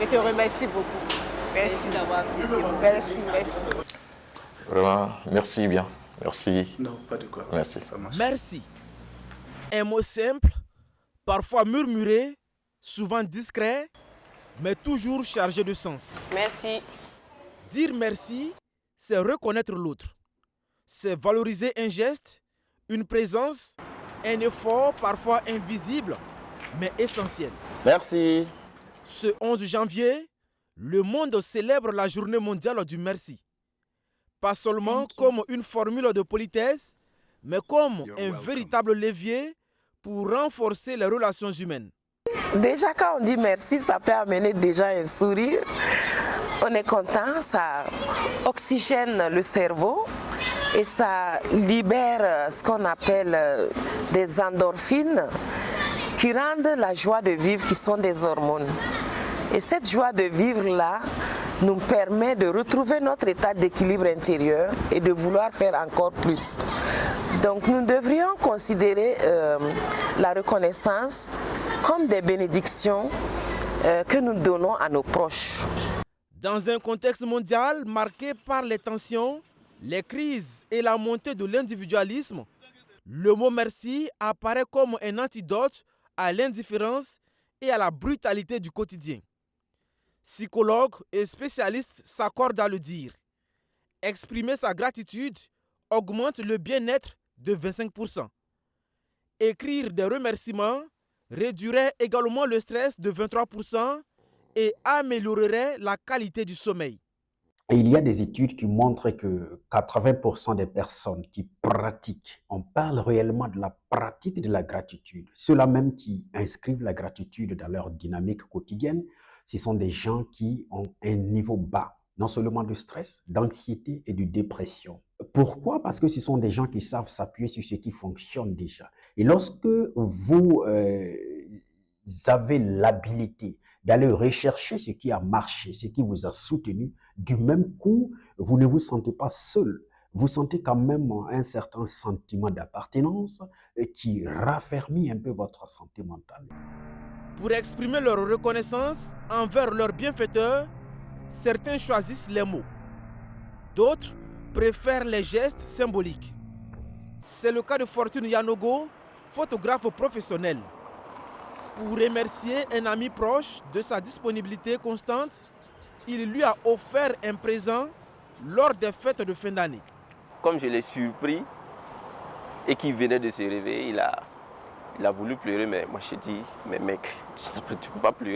Je te remercie beaucoup. Merci d'avoir apprécié. Merci. Vraiment, merci bien. Merci. Non, pas de quoi. Merci. Ça marche. Merci. Un mot simple, parfois murmuré, souvent discret, mais toujours chargé de sens. Merci. Dire merci, c'est reconnaître l'autre. C'est valoriser un geste, une présence, un effort parfois invisible, mais essentiel. Merci. Ce 11 janvier, le monde célèbre la journée mondiale du merci. Pas seulement comme une formule de politesse, mais comme un véritable levier pour renforcer les relations humaines. Déjà, quand on dit merci, ça peut amener déjà un sourire. On est content, ça oxygène le cerveau et ça libère ce qu'on appelle des endorphines qui rendent la joie de vivre, qui sont des hormones. Et cette joie de vivre-là nous permet de retrouver notre état d'équilibre intérieur et de vouloir faire encore plus. Donc nous devrions considérer la reconnaissance comme des bénédictions que nous donnons à nos proches. Dans un contexte mondial marqué par les tensions, les crises et la montée de l'individualisme, le mot merci apparaît comme un antidote à l'indifférence et à la brutalité du quotidien. Psychologues et spécialistes s'accordent à le dire. Exprimer sa gratitude augmente le bien-être de 25%. Écrire des remerciements réduirait également le stress de 23% et améliorerait la qualité du sommeil. Et il y a des études qui montrent que 80% des personnes qui pratiquent, on parle réellement de la pratique de la gratitude, ceux-là même qui inscrivent la gratitude dans leur dynamique quotidienne, ce sont des gens qui ont un niveau bas, non seulement de stress, d'anxiété et de dépression. Pourquoi? Parce que ce sont des gens qui savent s'appuyer sur ce qui fonctionne déjà. Et lorsque vous avez l'habilité d'aller rechercher ce qui a marché, ce qui vous a soutenu, du même coup, vous ne vous sentez pas seul. Vous sentez quand même un certain sentiment d'appartenance qui raffermit un peu votre santé mentale. Pour exprimer leur reconnaissance envers leurs bienfaiteurs, certains choisissent les mots. D'autres préfèrent les gestes symboliques. C'est le cas de Fortune Yanogo, photographe professionnel. Pour remercier un ami proche de sa disponibilité constante, il lui a offert un présent lors des fêtes de fin d'année. Comme je l'ai surpris et qu'il venait de se réveiller, il a voulu pleurer, mais moi je dis, mais mec, tu ne peux pas pleurer.